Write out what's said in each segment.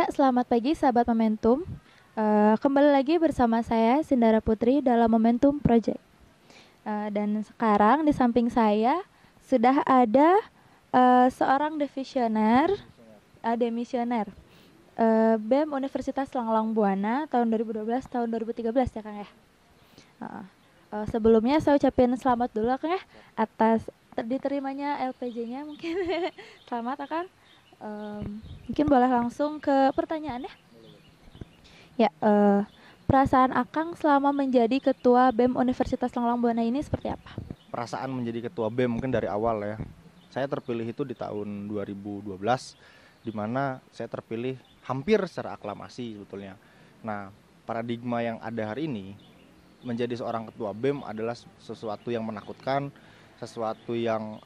Ya, selamat pagi sahabat Momentum. Kembali lagi bersama saya Sindara Putri dalam Momentum Project. Dan sekarang di samping saya sudah ada seorang demisioner BEM Universitas Langlang Buana tahun 2012 tahun 2013 ya Kang ya. Uh, Sebelumnya saya ucapin selamat dulu Kang ya atas diterimanya LPJ-nya mungkin. Selamat Kang. Mungkin boleh langsung ke pertanyaan ya. Ya, perasaan Akang selama menjadi ketua BEM Universitas Langlang Buana ini seperti apa? Perasaan menjadi ketua BEM mungkin dari awal ya. Saya terpilih itu di tahun 2012, di mana saya terpilih hampir secara aklamasi sebetulnya. Nah, paradigma yang ada hari ini menjadi seorang ketua BEM adalah sesuatu yang menakutkan, sesuatu yang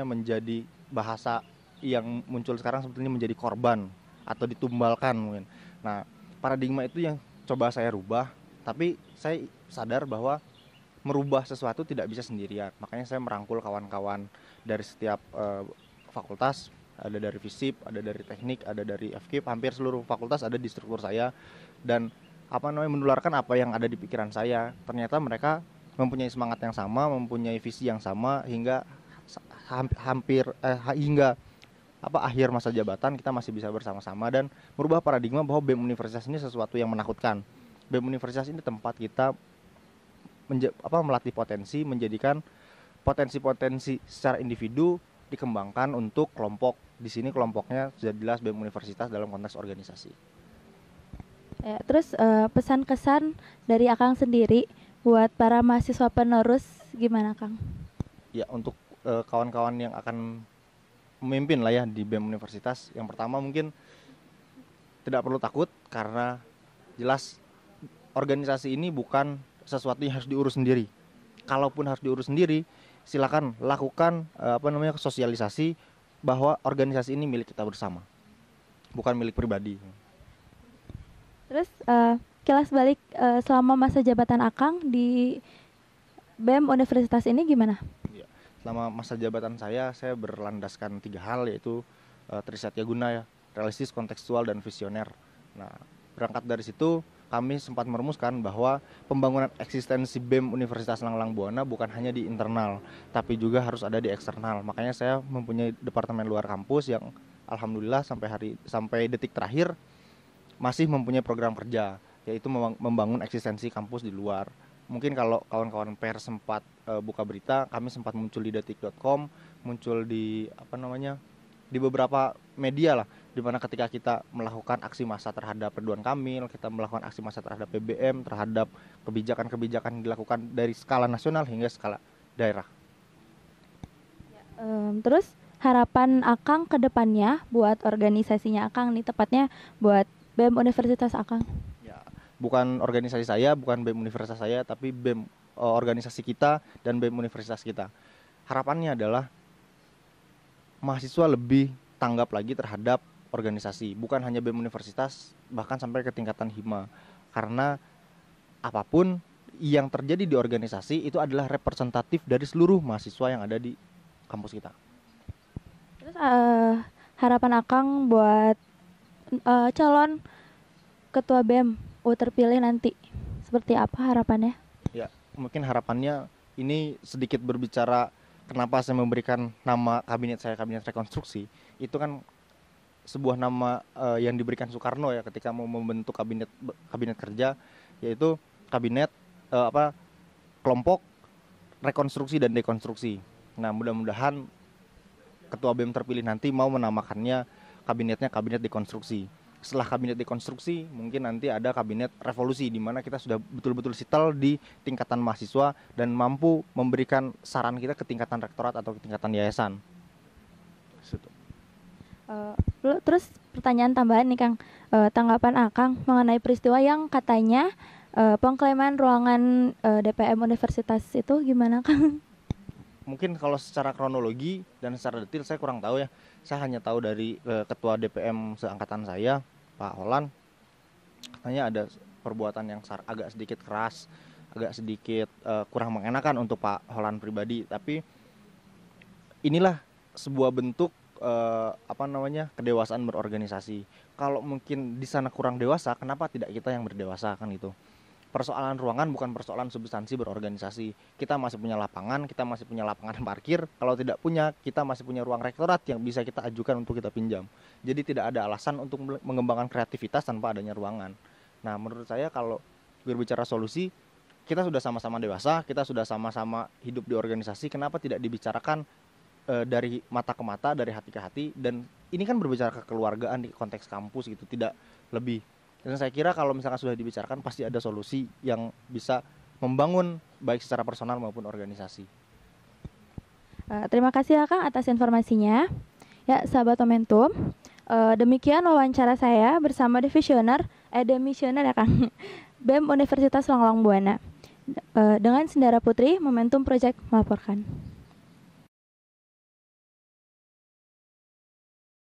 menjadi bahasa yang muncul sekarang sebetulnya menjadi korban atau ditumbalkan mungkin. Nah, paradigma itu yang coba saya rubah, tapi saya sadar bahwa merubah sesuatu tidak bisa sendirian. Makanya saya merangkul kawan-kawan dari setiap fakultas, ada dari FISIP, ada dari teknik, ada dari FKIP, hampir seluruh fakultas ada di struktur saya, dan menularkan apa yang ada di pikiran saya. Ternyata mereka mempunyai semangat yang sama, mempunyai visi yang sama, hingga hingga akhir masa jabatan kita masih bisa bersama-sama dan merubah paradigma bahwa BEM Universitas ini sesuatu yang menakutkan. BEM Universitas ini tempat kita melatih potensi, menjadikan potensi-potensi secara individu dikembangkan untuk kelompok. Di sini kelompoknya sudah jelas BEM Universitas dalam konteks organisasi. Ya, terus pesan kesan dari Akang sendiri buat para mahasiswa penerus gimana Kang? Ya, untuk kawan-kawan yang akan memimpin lah ya di BEM Universitas, yang pertama mungkin tidak perlu takut karena jelas organisasi ini bukan sesuatu yang harus diurus sendiri. Kalaupun harus diurus sendiri, silakan lakukan sosialisasi bahwa organisasi ini milik kita bersama, bukan milik pribadi. Terus kilas balik selama masa jabatan Akang di BEM Universitas ini gimana? Ya, selama masa jabatan saya berlandaskan 3 hal, yaitu Trisatya Guna ya, realistis, kontekstual, dan visioner. Nah, berangkat dari situ kami sempat merumuskan bahwa pembangunan eksistensi BEM Universitas Langlang Buana bukan hanya di internal, tapi juga harus ada di eksternal. Makanya saya mempunyai departemen luar kampus yang alhamdulillah sampai detik terakhir masih mempunyai program kerja, yaitu membangun eksistensi kampus di luar. Mungkin kalau kawan-kawan pers sempat buka berita, kami sempat muncul di detik.com, muncul di di beberapa media lah, dimana ketika kita melakukan aksi massa terhadap Ridwan Kamil, kita melakukan aksi massa terhadap BBM, terhadap kebijakan-kebijakan yang dilakukan dari skala nasional hingga skala daerah. Terus harapan Akang ke depannya buat organisasinya Akang nih, tepatnya buat BEM Universitas Akang? Ya, bukan organisasi saya, bukan BEM Universitas saya, tapi BEM organisasi kita dan BEM Universitas kita. Harapannya adalah mahasiswa lebih tanggap lagi terhadap organisasi, bukan hanya BEM Universitas, bahkan sampai ke tingkatan hima. Karena apapun yang terjadi di organisasi itu adalah representatif dari seluruh mahasiswa yang ada di kampus kita. Terus harapan Akang buat calon ketua BEM terpilih nanti seperti apa harapannya? Ya, mungkin harapannya ini sedikit berbicara kenapa saya memberikan nama kabinet saya kabinet rekonstruksi. Itu kan sebuah nama yang diberikan Soekarno ya ketika mau membentuk kabinet kerja, yaitu kabinet kelompok rekonstruksi dan dekonstruksi. Nah, mudah-mudahan ketua BEM terpilih nanti mau menamakannya kabinetnya kabinet dekonstruksi. Setelah kabinet dekonstruksi, mungkin nanti ada kabinet revolusi, di mana kita sudah betul-betul settle di tingkatan mahasiswa dan mampu memberikan saran kita ke tingkatan rektorat atau ke tingkatan yayasan. Terus pertanyaan tambahan nih Kang, tanggapan Akang mengenai peristiwa yang katanya pengklaiman ruangan DPM Universitas itu gimana Kang? Mungkin kalau secara kronologi dan secara detail saya kurang tahu ya. Saya hanya tahu dari ketua DPM seangkatan saya, Pak Holan, katanya ada perbuatan yang agak sedikit keras, agak sedikit kurang mengenakan untuk Pak Holan pribadi. Tapi inilah sebuah bentuk kedewasaan berorganisasi. Kalau mungkin di sana kurang dewasa, kenapa tidak kita yang berdewasa, kan itu. Persoalan ruangan bukan persoalan substansi berorganisasi. Kita masih punya lapangan, kita masih punya lapangan parkir. Kalau tidak punya, kita masih punya ruang rektorat yang bisa kita ajukan untuk kita pinjam. Jadi tidak ada alasan untuk mengembangkan kreativitas tanpa adanya ruangan. Nah, menurut saya kalau berbicara solusi, kita sudah sama-sama dewasa, kita sudah sama-sama hidup di organisasi, kenapa tidak dibicarakan dari mata ke mata, dari hati ke hati, dan ini kan berbicara kekeluargaan di konteks kampus gitu, tidak lebih. Dan saya kira kalau misalkan sudah dibicarakan pasti ada solusi yang bisa membangun baik secara personal maupun organisasi. Terima kasih ya Kang atas informasinya. Ya, sahabat Momentum, demikian wawancara saya bersama Demisioner ya Kang, BEM Universitas Langlang Buana. Dengan Sendara Putri, Momentum Project melaporkan.